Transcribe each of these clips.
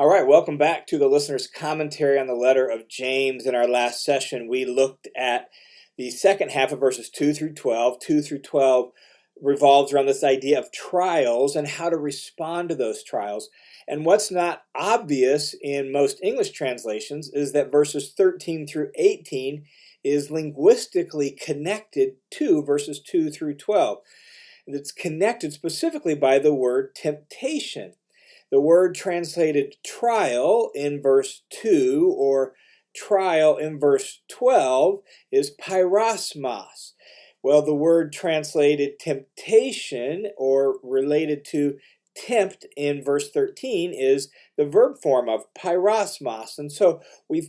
All right, welcome back to the listener's commentary on the letter of James. In our last session, we looked at the second half of verses 2 through 12. 2 through 12 revolves around this idea of trials and how to respond to those trials. And what's not obvious in most English translations is that verses 13 through 18 is linguistically connected to verses 2 through 12. And it's connected specifically by the word temptation. The word translated trial in verse 2 or trial in verse 12 is pyrosmos. Well, the word translated temptation or related to tempt in verse 13 is the verb form of pyrosmos. And so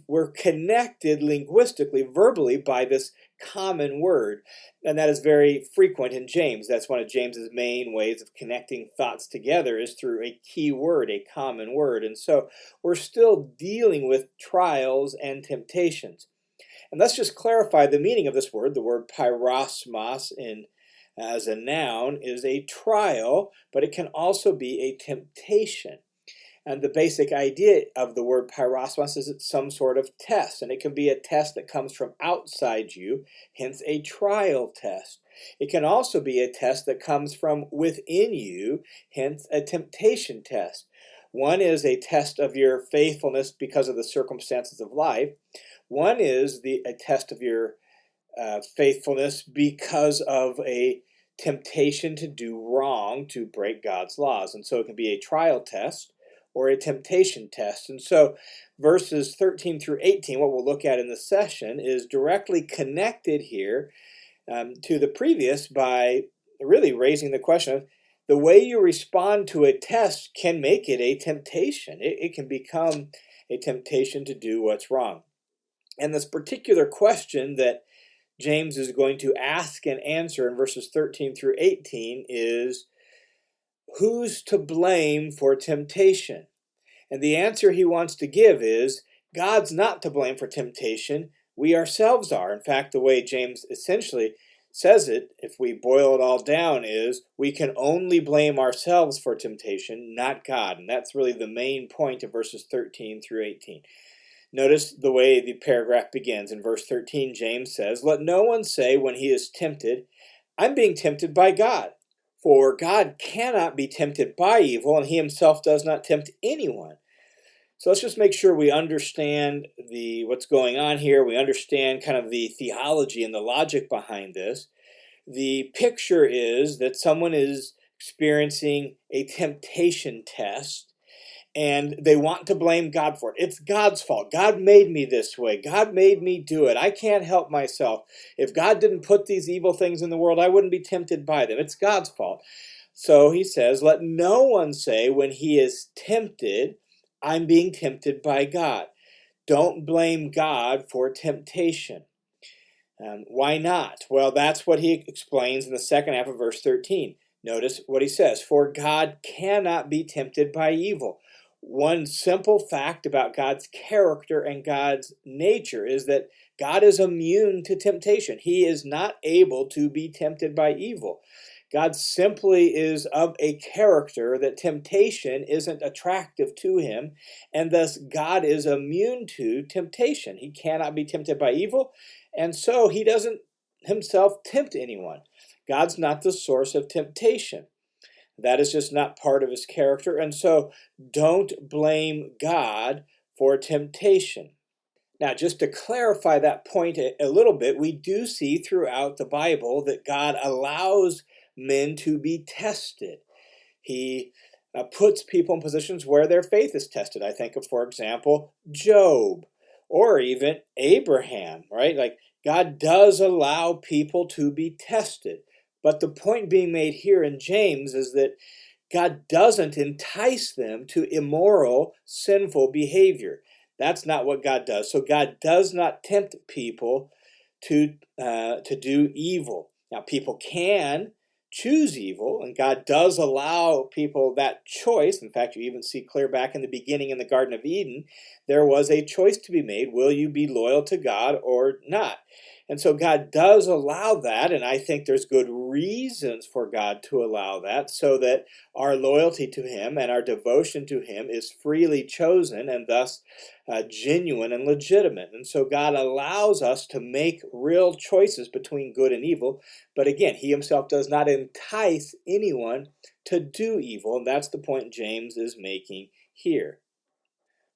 we're connected linguistically, verbally, by this common word. And that is very frequent in James. That's one of James's main ways of connecting thoughts together is through a key word, a common word. And so we're still dealing with trials and temptations. And let's just clarify the meaning of this word. The word pyrosmos as a noun is a trial, but it can also be a temptation. And the basic idea of the word pyrosmos is it's some sort of test, and it can be a test that comes from outside you, hence a trial test. It can also be a test that comes from within you, hence a temptation test. One is a test of your faithfulness because of the circumstances of life. One is a test of your faithfulness because of a temptation to do wrong, to break God's laws. And so it can be a trial test or a temptation test. And so verses 13 through 18, what we'll look at in this session, is directly connected here to the previous by really raising the question of the way you respond to a test can make it a temptation. It can become a temptation to do what's wrong. And this particular question that James is going to ask and answer in verses 13 through 18 is, who's to blame for temptation? And the answer he wants to give is, God's not to blame for temptation. We ourselves are. In fact, the way James essentially says it, if we boil it all down, is we can only blame ourselves for temptation, not God. And that's really the main point of verses 13 through 18. Notice the way the paragraph begins. In verse 13, James says, "Let no one say when he is tempted, I'm being tempted by God. For God cannot be tempted by evil, and he himself does not tempt anyone." So let's just make sure we understand what's going on here. We understand kind of the theology and the logic behind this. The picture is that someone is experiencing a temptation test, and they want to blame God for it. It's God's fault. God made me this way. God made me do it. I can't help myself. If God didn't put these evil things in the world, I wouldn't be tempted by them. It's God's fault. So he says, let no one say when he is tempted, I'm being tempted by God. Don't blame God for temptation. Why not? Well, that's what he explains in the second half of verse 13. Notice what he says, for God cannot be tempted by evil. One simple fact about God's character and God's nature is that God is immune to temptation. He is not able to be tempted by evil. God simply is of a character that temptation isn't attractive to him, and thus God is immune to temptation. He cannot be tempted by evil, and so he doesn't himself tempt anyone. God's not the source of temptation. That is just not part of his character, and so don't blame God for temptation. Now, just to clarify that point a little bit, we do see throughout the Bible that God allows men to be tested. He puts people in positions where their faith is tested. I think of, for example, Job or even Abraham, right? Like God does allow people to be tested. But the point being made here in James is that God doesn't entice them to immoral, sinful behavior. That's not what God does. So God does not tempt people to do evil. Now, people can choose evil, and God does allow people that choice. In fact, you even see clear back in the beginning in the Garden of Eden, there was a choice to be made. Will you be loyal to God or not? And so God does allow that, and I think there's good reasons for God to allow that, so that our loyalty to Him and our devotion to Him is freely chosen and thus genuine and legitimate. And so God allows us to make real choices between good and evil. But again, He Himself does not entice anyone to do evil. And that's the point James is making here.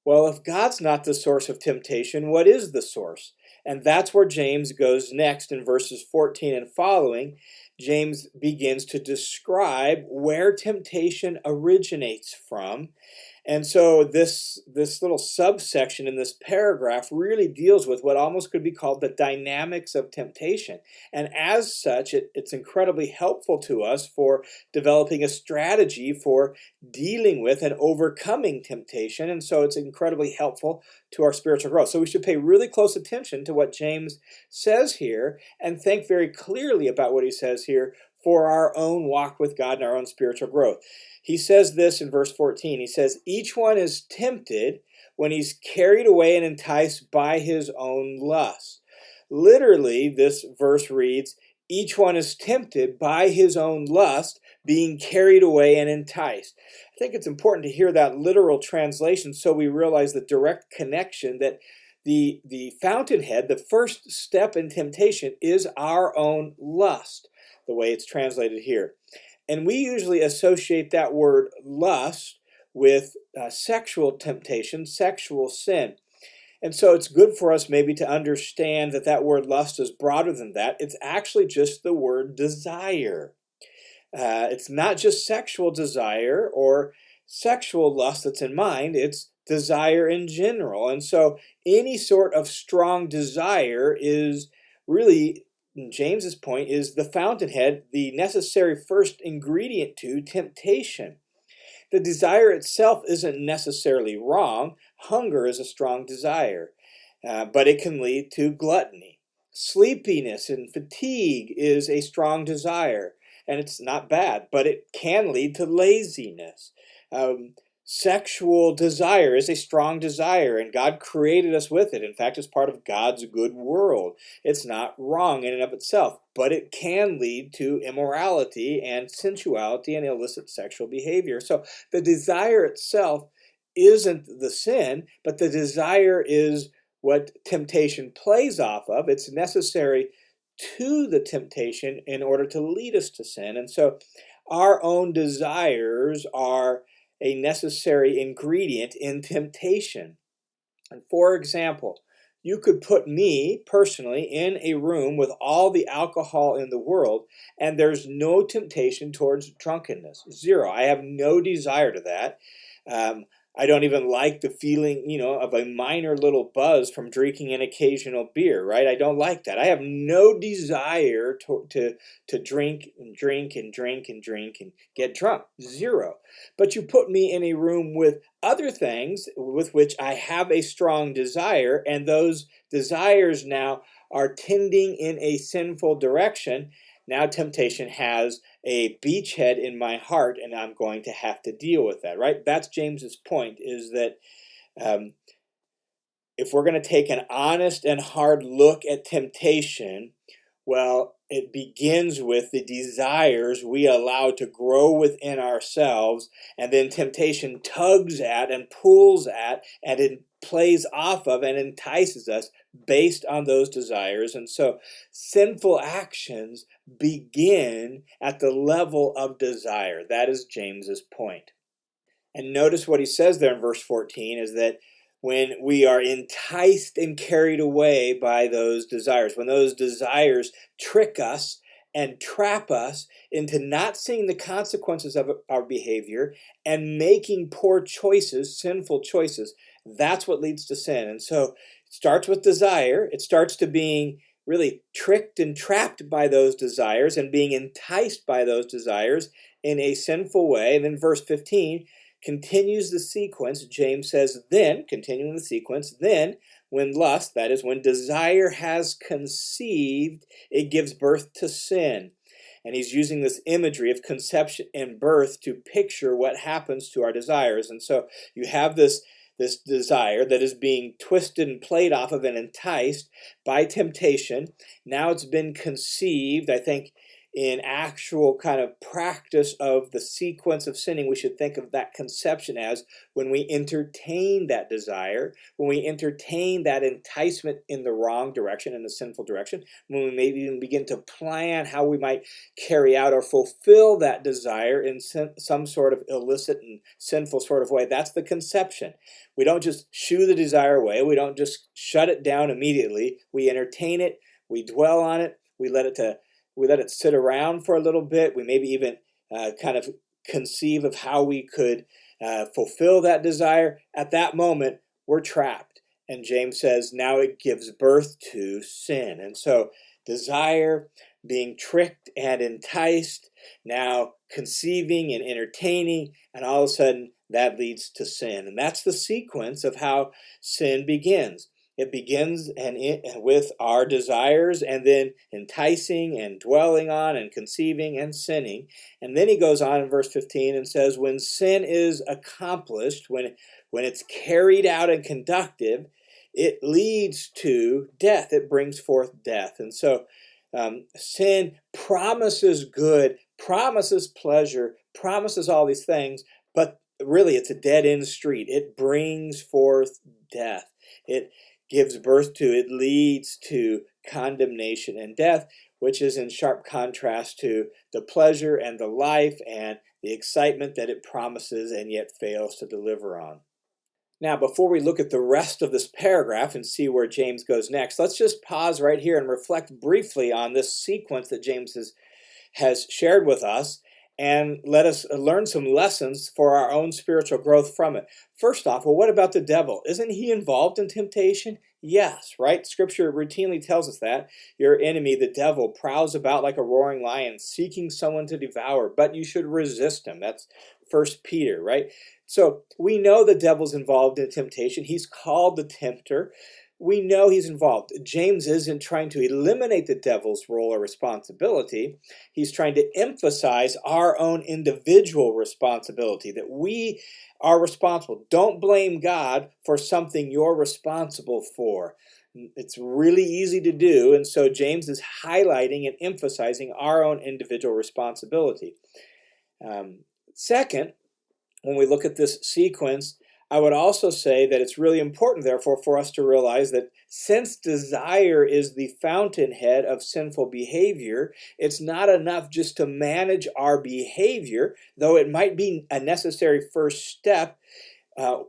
Well, if God's not the source of temptation, what is the source? And that's where James goes next in verses 14 and following. James begins to describe where temptation originates from. And so this little subsection in this paragraph really deals with what almost could be called the dynamics of temptation. And as such, it's incredibly helpful to us for developing a strategy for dealing with and overcoming temptation. And so it's incredibly helpful to our spiritual growth. So we should pay really close attention to what James says here and think very clearly about what he says here for our own walk with God and our own spiritual growth. He says this in verse 14. He says, each one is tempted when he's carried away and enticed by his own lust. Literally, this verse reads, each one is tempted by his own lust, being carried away and enticed. I think it's important to hear that literal translation so we realize the direct connection that the fountainhead, the first step in temptation, is our own lust, the way it's translated here. And we usually associate that word lust with sexual temptation, sexual sin. And so it's good for us maybe to understand that that word lust is broader than that. It's actually just the word desire. It's not just sexual desire or sexual lust that's in mind. It's desire in general. And so any sort of strong desire is really, James's point, is the fountainhead, the necessary first ingredient to temptation. The desire itself isn't necessarily wrong. Hunger is a strong desire, but it can lead to gluttony. Sleepiness and fatigue is a strong desire, and it's not bad, but it can lead to laziness. Sexual desire is a strong desire, and God created us with it. In fact, it's part of God's good world. It's not wrong in and of itself, but it can lead to immorality and sensuality and illicit sexual behavior. So the desire itself isn't the sin, but the desire is what temptation plays off of. It's necessary to the temptation in order to lead us to sin. And so our own desires are a necessary ingredient in temptation. And for example, you could put me personally in a room with all the alcohol in the world, and there's no temptation towards drunkenness. Zero. I have no desire to that. I don't even like the feeling, of a minor little buzz from drinking an occasional beer, right? I don't like that. I have no desire to drink and drink and drink and drink and get drunk. Zero. But you put me in a room with other things with which I have a strong desire, and those desires now are tending in a sinful direction. Now temptation has a beachhead in my heart, and I'm going to have to deal with that, right? That's James's point, is that if we're going to take an honest and hard look at temptation, well, it begins with the desires we allow to grow within ourselves, and then temptation tugs at and pulls at, and it plays off of and entices us based on those desires. And so sinful actions begin at the level of desire. That is James's point. And notice what he says there in verse 14 is that when we are enticed and carried away by those desires, when those desires trick us and trap us into not seeing the consequences of our behavior and making poor choices, sinful choices, that's what leads to sin. And so it starts with desire. It starts to being really tricked and trapped by those desires and being enticed by those desires in a sinful way. And then verse 15 continues the sequence. James says, then, continuing the sequence, then when lust, that is, when desire has conceived, it gives birth to sin. And he's using this imagery of conception and birth to picture what happens to our desires. And so you have this this desire that is being twisted and played off of and enticed by temptation. Now it's been conceived, I think, in actual kind of practice of the sequence of sinning. We should think of that conception as when we entertain that desire, when we entertain that enticement in the wrong direction, in the sinful direction, when we maybe even begin to plan how we might carry out or fulfill that desire in some sort of illicit and sinful sort of way. That's the conception. We don't just shoo the desire away. We don't just shut it down immediately. We entertain it. We dwell on it. We let it sit around for a little bit. We maybe even kind of conceive of how we could fulfill that desire. At that moment, we're trapped. And James says, now it gives birth to sin. And so desire, being tricked and enticed, now conceiving and entertaining, and all of a sudden that leads to sin. And that's the sequence of how sin begins. It begins with our desires, and then enticing and dwelling on and conceiving and sinning. And then he goes on in verse 15 and says, when sin is accomplished, when it's carried out and conducted, it leads to death. It brings forth death. And so sin promises good, promises pleasure, promises all these things, but really it's a dead-end street. It brings forth death. It gives birth to, it leads to condemnation and death, which is in sharp contrast to the pleasure and the life and the excitement that it promises and yet fails to deliver on. Now, before we look at the rest of this paragraph and see where James goes next, let's just pause right here and reflect briefly on this sequence that James has shared with us, and let us learn some lessons for our own spiritual growth from it. First off, well, what about the devil? Isn't he involved in temptation? Yes, right? Scripture routinely tells us that. Your enemy, the devil, prowls about like a roaring lion, seeking someone to devour, but you should resist him. That's 1 Peter, right? So we know the devil's involved in temptation. He's called the tempter. We know he's involved. James isn't trying to eliminate the devil's role or responsibility. He's trying to emphasize our own individual responsibility, that we are responsible. Don't blame God for something you're responsible for. It's really easy to do, and so James is highlighting and emphasizing our own individual responsibility. Second, when we look at this sequence, I would also say that it's really important, therefore, for us to realize that since desire is the fountainhead of sinful behavior, it's not enough just to manage our behavior, though it might be a necessary first step.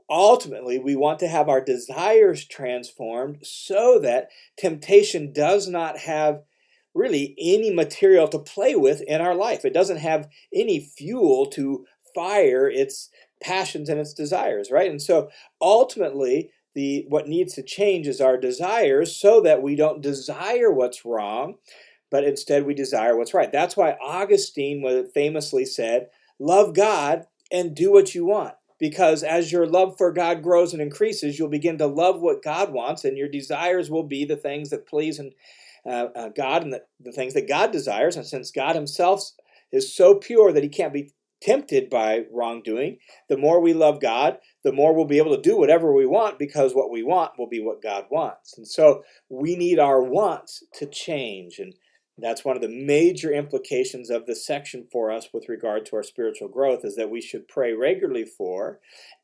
Ultimately, we want to have our desires transformed so that temptation does not have really any material to play with in our life. It doesn't have any fuel to fire its passions and its desires, right? And so ultimately, what needs to change is our desires so that we don't desire what's wrong, but instead we desire what's right. That's why Augustine famously said, love God and do what you want. Because as your love for God grows and increases, you'll begin to love what God wants, and your desires will be the things that please God and the things that God desires. And since God himself is so pure that he can't be tempted by wrongdoing, the more we love God, the more we'll be able to do whatever we want, because what we want will be what God wants. And so we need our wants to change. And that's one of the major implications of this section for us with regard to our spiritual growth, is that we should pray regularly for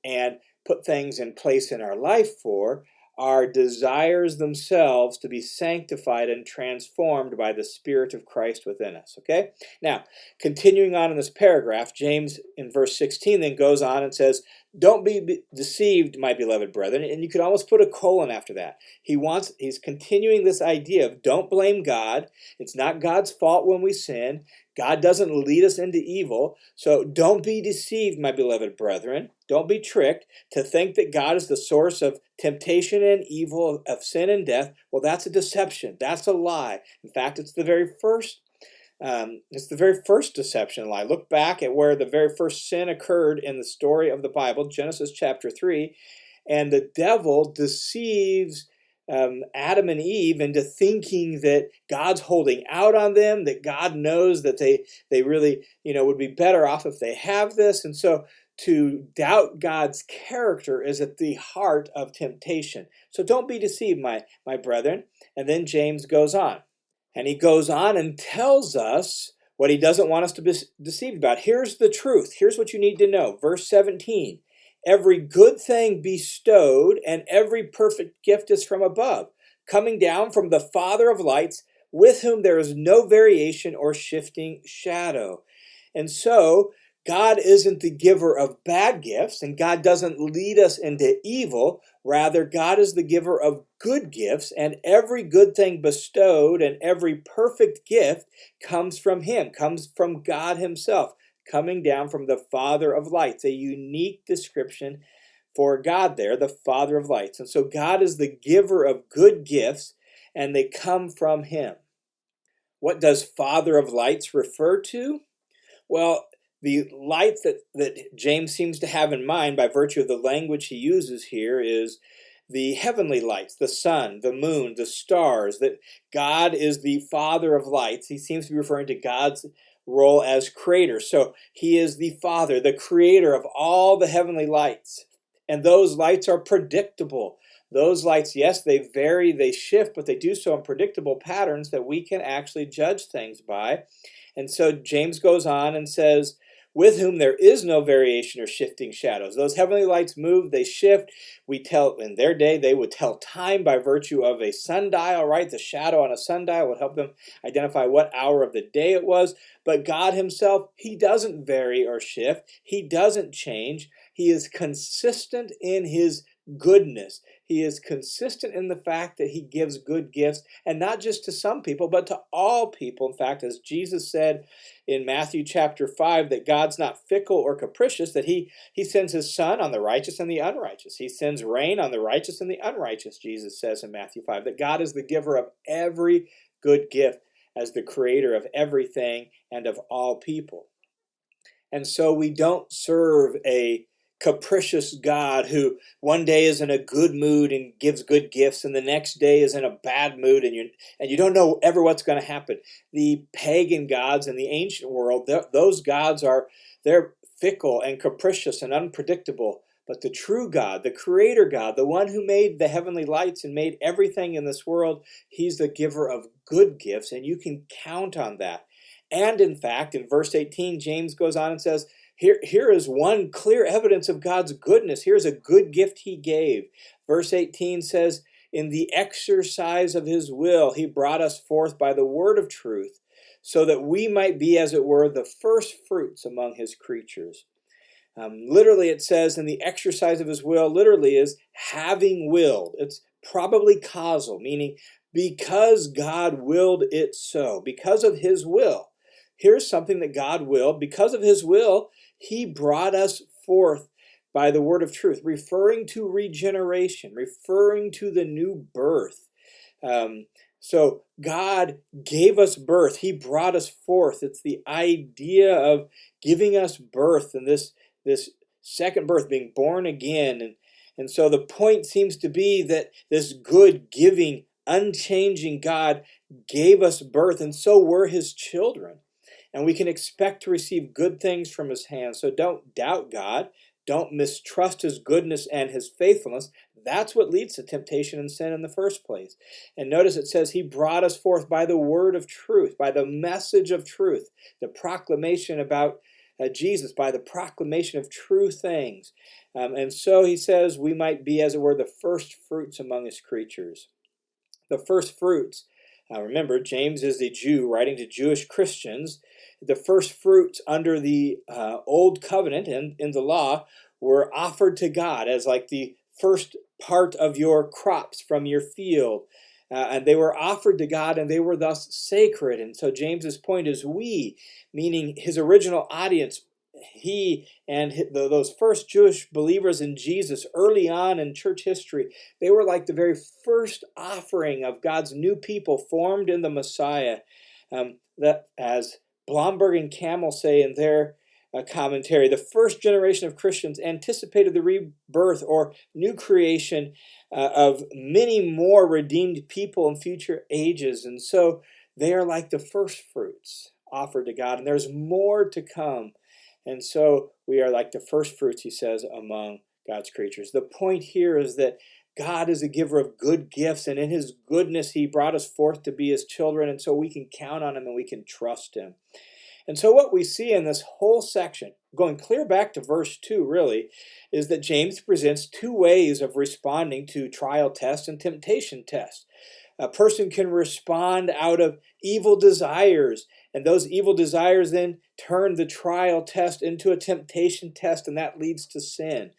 and put things in place in our life for our desires themselves to be sanctified and transformed by the Spirit of Christ within us. Okay? Now, continuing on in this paragraph, James in verse 16 then goes on and says, don't be deceived, my beloved brethren. And you could almost put a colon after that. He's continuing this idea of don't blame God. It's not God's fault when we sin. God doesn't lead us into evil. So don't be deceived, my beloved brethren. Don't be tricked to think that God is the source of temptation and evil, of sin and death. Well, that's a deception. That's a lie. In fact, it's the very first deception lie. Look back at where the very first sin occurred in the story of the Bible, Genesis chapter 3, and the devil deceives Adam and Eve into thinking that God's holding out on them, that God knows that they really would be better off if they have this. And so to doubt God's character is at the heart of temptation. So don't be deceived, my brethren. And then James goes on. And he goes on and tells us what he doesn't want us to be deceived about. Here's the truth. Here's what you need to know. Verse 17. Every good thing bestowed and every perfect gift is from above, coming down from the Father of lights, with whom there is no variation or shifting shadow. And so, God isn't the giver of bad gifts, and God doesn't lead us into evil. Rather, God is the giver of good gifts, and every good thing bestowed and every perfect gift comes from Him, comes from God Himself, coming down from the Father of lights, a unique description for God there, the Father of lights. And so God is the giver of good gifts, and they come from Him. What does Father of lights refer to? Well, the light that James seems to have in mind by virtue of the language he uses here is the heavenly lights, the sun, the moon, the stars, that God is the Father of lights. He seems to be referring to God's role as creator. So he is the Father, the creator of all the heavenly lights. And those lights are predictable. Those lights, yes, they vary, they shift, but they do so in predictable patterns that we can actually judge things by. And so James goes on and says, with whom there is no variation or shifting shadows. Those heavenly lights move, they shift. We tell, in their day, they would tell time by virtue of a sundial, right? The shadow on a sundial would help them identify what hour of the day it was. But God Himself, He doesn't vary or shift. He doesn't change. He is consistent in His goodness. He is consistent in the fact that He gives good gifts, and not just to some people, but to all people. In fact, as Jesus said in Matthew chapter 5, that God's not fickle or capricious, that He sends His sun on the righteous and the unrighteous. He sends rain on the righteous and the unrighteous, Jesus says in Matthew 5, that God is the giver of every good gift as the creator of everything and of all people. And so we don't serve a capricious God who one day is in a good mood and gives good gifts, and the next day is in a bad mood, and you don't know ever what's going to happen. The pagan gods in the ancient world, those gods they're fickle and capricious and unpredictable. But the true God, the creator God, the one who made the heavenly lights and made everything in this world, He's the giver of good gifts, and you can count on that. And in fact, in verse 18, James goes on and says, here is one clear evidence of God's goodness. Here's a good gift He gave. Verse 18 says, in the exercise of His will, He brought us forth by the word of truth, so that we might be, as it were, the first fruits among His creatures. Literally, it says, in the exercise of His will, literally is having willed. It's probably causal, meaning because God willed it so, because of His will. Here's something that God willed. Because of His will, He brought us forth by the word of truth, referring to regeneration, referring to the new birth. So God gave us birth. He brought us forth. It's the idea of giving us birth, and this second birth, being born again. And so the point seems to be that this good, giving, unchanging God gave us birth, and so we're His children. And we can expect to receive good things from His hand. So don't doubt God. Don't mistrust His goodness and His faithfulness. That's what leads to temptation and sin in the first place. And notice it says He brought us forth by the word of truth, by the message of truth, the proclamation about Jesus, by the proclamation of true things. And so He says we might be, as it were, the first fruits among His creatures. The first fruits. Remember, James is a Jew writing to Jewish Christians. The first fruits under the Old Covenant and in the law were offered to God as like the first part of your crops from your field. And they were offered to God, and they were thus sacred. And so James's point is we, meaning his original audience, he and those first Jewish believers in Jesus early on in church history, they were like the very first offering of God's new people formed in the Messiah. That, as Blomberg and Camel say in their commentary, the first generation of Christians anticipated the rebirth or new creation of many more redeemed people in future ages. And so they are like the first fruits offered to God, and there's more to come. And so we are like the first fruits, he says, among God's creatures. The point here is that God is a giver of good gifts, and in his goodness, he brought us forth to be his children, and so we can count on him and we can trust him. And so what we see in this whole section, going clear back to verse 2 really, is that James presents two ways of responding to trial tests and temptation tests. A person can respond out of evil desires, and those evil desires then turn the trial test into a temptation test, and that leads to sin.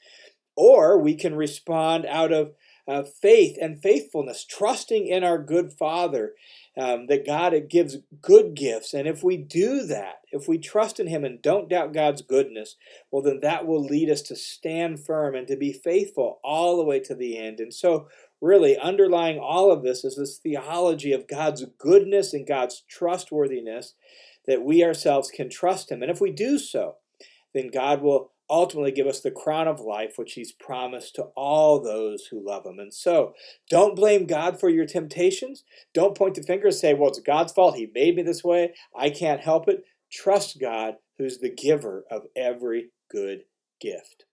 Or we can respond out of faith and faithfulness, trusting in our good Father, that God gives good gifts. And if we do that, if we trust in him and don't doubt God's goodness, well, then that will lead us to stand firm and to be faithful all the way to the end. And so really underlying all of this is this theology of God's goodness and God's trustworthiness, that we ourselves can trust him. And if we do so, then God will ultimately give us the crown of life, which he's promised to all those who love him. And so don't blame God for your temptations. Don't point the finger and say, well, it's God's fault. He made me this way. I can't help it. Trust God, who's the giver of every good gift.